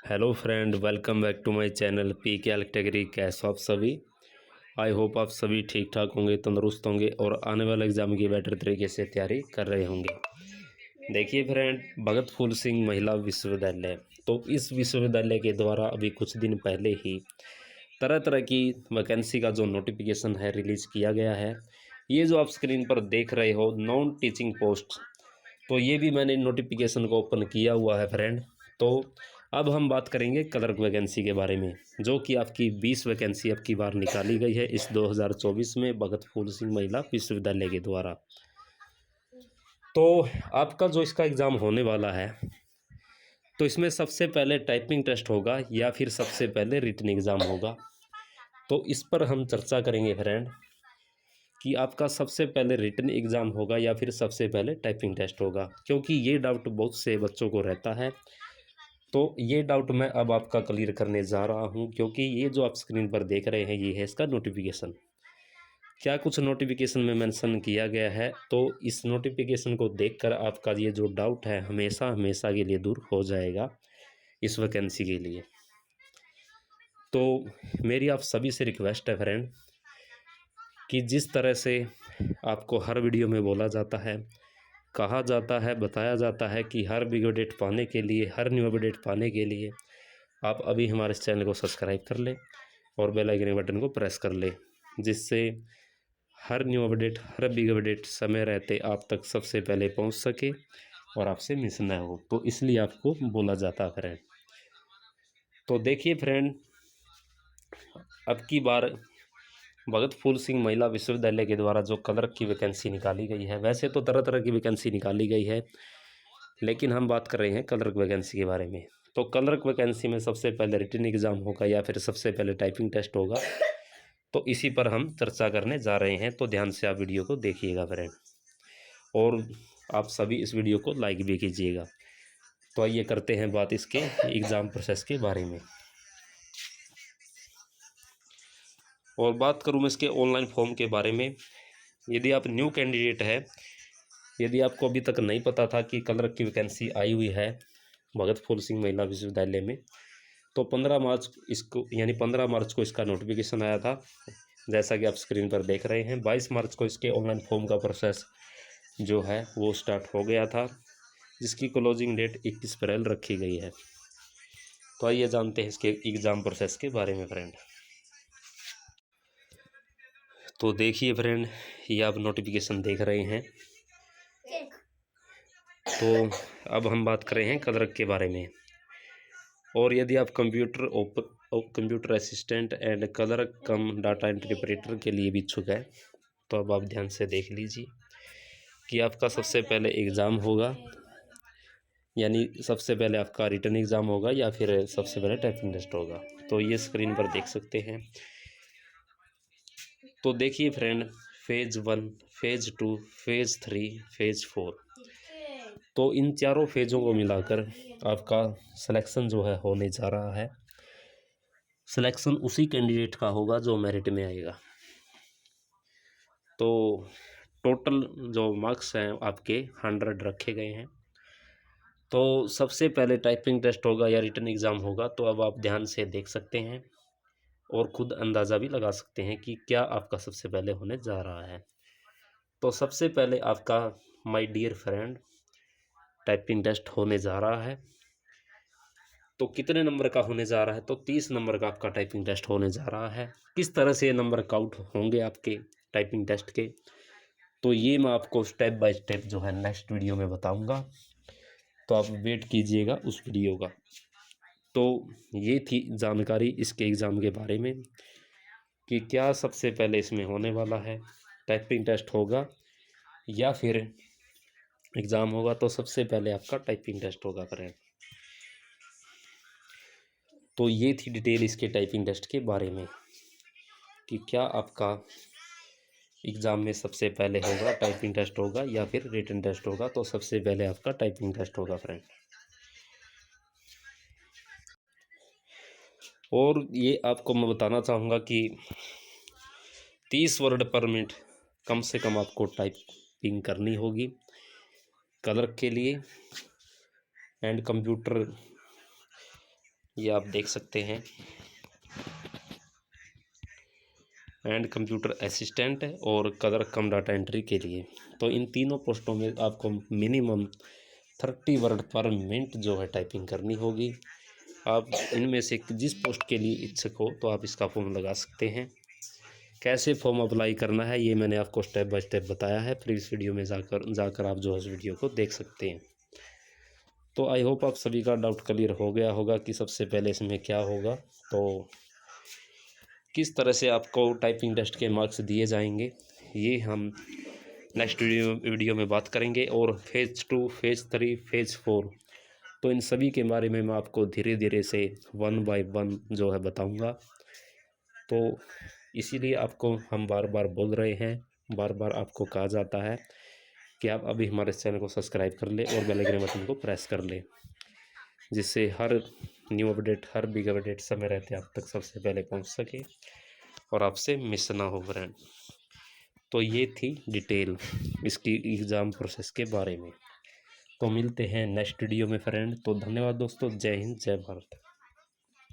Hello friend, welcome back to my channel P K category. कैसे हो आप सभी? आई होप आप सभी ठीक ठाक होंगे, तंदुरुस्त होंगे और आने वाले एग्ज़ाम की बेटर तरीके से तैयारी कर रहे होंगे। देखिए फ्रेंड, भगत फूल सिंह महिला विश्वविद्यालय, तो इस विश्वविद्यालय के द्वारा अभी कुछ दिन पहले ही तरह तरह की वैकेंसी का जो नोटिफिकेशन है रिलीज़ किया गया है। ये जो आप स्क्रीन पर देख रहे हो नॉन टीचिंग पोस्ट, तो ये भी मैंने नोटिफिकेशन को ओपन किया हुआ है फ्रेंड। तो अब हम बात करेंगे क्लर्क वैकेंसी के बारे में, जो कि आपकी 20 वैकेंसी अब की बार निकाली गई है इस 2024 में भगत फूल सिंह महिला विश्वविद्यालय के द्वारा। तो आपका जो इसका एग्ज़ाम होने वाला है, तो इसमें सबसे पहले टाइपिंग टेस्ट होगा या फिर सबसे पहले रिटन एग्ज़ाम होगा। तो इस पर हम चर्चा करेंगे फ्रेंड कि आपका सबसे पहले रिटन एग्ज़ाम होगा या फिर सबसे पहले टाइपिंग टेस्ट होगा, क्योंकि ये डाउट बहुत से बच्चों को रहता है। तो ये डाउट मैं अब आपका क्लियर करने जा रहा हूँ, क्योंकि ये जो आप स्क्रीन पर देख रहे हैं ये है इसका नोटिफिकेशन। क्या कुछ नोटिफिकेशन में मेंशन किया गया है, तो इस नोटिफिकेशन को देखकर आपका ये जो डाउट है हमेशा हमेशा के लिए दूर हो जाएगा इस वैकेंसी के लिए। तो मेरी आप सभी से रिक्वेस्ट है फ्रेंड कि जिस तरह से आपको हर वीडियो में बोला जाता है, कहा जाता है, बताया जाता है कि हर बिग अपडेट पाने के लिए, हर न्यू अपडेट पाने के लिए आप अभी हमारे इस चैनल को सब्सक्राइब कर लें और बेल आइकन बटन को प्रेस कर लें, जिससे हर न्यू अपडेट, हर बिग अपडेट समय रहते आप तक सबसे पहले पहुंच सके और आपसे मिस ना हो। तो इसलिए आपको बोला जाता है फ्रेंड। तो देखिए फ्रेंड, अब की बार भगत फूल सिंह महिला विश्वविद्यालय के द्वारा जो क्लर्क की वैकेंसी निकाली गई है, वैसे तो तरह तरह की वैकेंसी निकाली गई है, लेकिन हम बात कर रहे हैं क्लर्क वैकेंसी के बारे में। तो क्लर्क वैकेंसी में सबसे पहले रिटन एग्ज़ाम होगा या फिर सबसे पहले टाइपिंग टेस्ट होगा, तो इसी पर हम चर्चा करने जा रहे हैं। तो ध्यान से आप वीडियो को देखिएगा फ्रेंड, और आप सभी इस वीडियो को लाइक भी कीजिएगा। तो आइए करते हैं बात इसके एग्ज़ाम प्रोसेस के बारे में। और बात करूँ मैं इसके ऑनलाइन फॉर्म के बारे में। यदि आप न्यू कैंडिडेट है, यदि आपको अभी तक नहीं पता था कि क्लर्क की वैकेंसी आई हुई है भगत फूल सिंह महिला विश्वविद्यालय में, तो 15 मार्च इसको, यानी 15 मार्च को इसका नोटिफिकेशन आया था, जैसा कि आप स्क्रीन पर देख रहे हैं। 22 मार्च को इसके ऑनलाइन फॉर्म का प्रोसेस जो है वो स्टार्ट हो गया था, जिसकी क्लोजिंग डेट 21 अप्रैल रखी गई है। तो आइए जानते हैं इसके एग्ज़ाम प्रोसेस के बारे में फ्रेंड। तो देखिए फ्रेंड, ये आप नोटिफिकेशन देख रहे हैं। तो अब हम बात कर रहे हैं क्लर्क के बारे में। और यदि आप computer assistant and clerk come data entry operator के लिए भी इच्छुक है, तो अब आप ध्यान से देख लीजिए कि आपका सबसे पहले एग्ज़ाम होगा, यानी सबसे पहले आपका रिटन एग्ज़ाम होगा या फिर सबसे पहले टाइपिंग टेस्ट होगा। तो ये स्क्रीन पर देख सकते हैं। तो देखिए friend, phase 1, phase 2, phase 3, phase 4, तो इन चारों फेज़ों को मिलाकर आपका सिलेक्शन जो है होने जा रहा है। सिलेक्शन उसी कैंडिडेट का होगा जो मेरिट में आएगा। तो टोटल जो मार्क्स हैं आपके 100 रखे गए हैं। तो सबसे पहले टाइपिंग टेस्ट होगा या रिटन एग्ज़ाम होगा, तो अब आप ध्यान से देख सकते हैं और खुद अंदाज़ा भी लगा सकते हैं कि क्या आपका सबसे पहले होने जा रहा है। तो सबसे पहले आपका, my dear friend, typing test होने जा रहा है। तो कितने नंबर का होने जा रहा है? तो 30 नंबर का आपका टाइपिंग टेस्ट होने जा रहा है। किस तरह से ये नंबर काउंट होंगे आपके टाइपिंग टेस्ट के, तो ये मैं आपको स्टेप बाय स्टेप जो है नेक्स्ट वीडियो में बताऊंगा। तो आप वेट कीजिएगा उस वीडियो का। तो ये थी जानकारी इसके एग्ज़ाम के बारे में कि क्या सबसे पहले इसमें होने वाला है, टाइपिंग टेस्ट होगा या फिर एग्ज़ाम होगा। तो सबसे पहले आपका टाइपिंग टेस्ट होगा फ्रेंड। तो ये थी डिटेल इसके टाइपिंग टेस्ट के बारे में कि क्या आपका एग्ज़ाम में सबसे पहले होगा टाइपिंग टेस्ट होगा या फिर रिटन टेस्ट होगा। तो सबसे पहले आपका टाइपिंग टेस्ट होगा फ्रेंड। और ये आपको मैं बताना चाहूँगा कि 30 वर्ड पर मिनट कम से कम आपको टाइपिंग करनी होगी क्लर्क के लिए। एंड कंप्यूटर ये आप देख सकते हैं, एंड कंप्यूटर असिस्टेंट और कलर कम डाटा एंट्री के लिए। तो इन तीनों पोस्टों में आपको मिनिमम 30 वर्ड पर मिनट जो है टाइपिंग करनी होगी। आप इनमें से जिस पोस्ट के लिए इच्छुक हो तो आप इसका फॉर्म लगा सकते हैं। कैसे फॉर्म अप्लाई करना है ये मैंने आपको स्टेप बाय स्टेप बताया है, फिर इस वीडियो में जाकर आप जो है इस वीडियो को देख सकते हैं। तो आई होप आप सभी का डाउट क्लियर हो गया होगा कि सबसे पहले इसमें क्या होगा, तो किस तरह से आपको टाइपिंग टेस्ट के मार्क्स दिए जाएंगे ये हम नेक्स्ट वीडियो में बात करेंगे। और फेज़ 2, फेज़ 3, फेज़ 4, तो इन सभी के बारे में मैं आपको धीरे धीरे से 1 बाय 1 जो है बताऊंगा। तो इसीलिए आपको हम बार बार बोल रहे हैं, बार बार आपको कहा जाता है कि आप अभी हमारे चैनल को सब्सक्राइब कर ले और बेल आइकन बटन को प्रेस कर ले, जिससे हर न्यू अपडेट, हर बिग अपडेट समय रहते आप तक सबसे पहले पहुंच सके और आपसे मिस ना हो फ्रेंड। तो ये थी डिटेल इसकी एग्ज़ाम प्रोसेस के बारे में। तो मिलते हैं नेक्स्ट वीडियो में फ्रेंड। तो धन्यवाद दोस्तों, जय हिंद, जय भारत।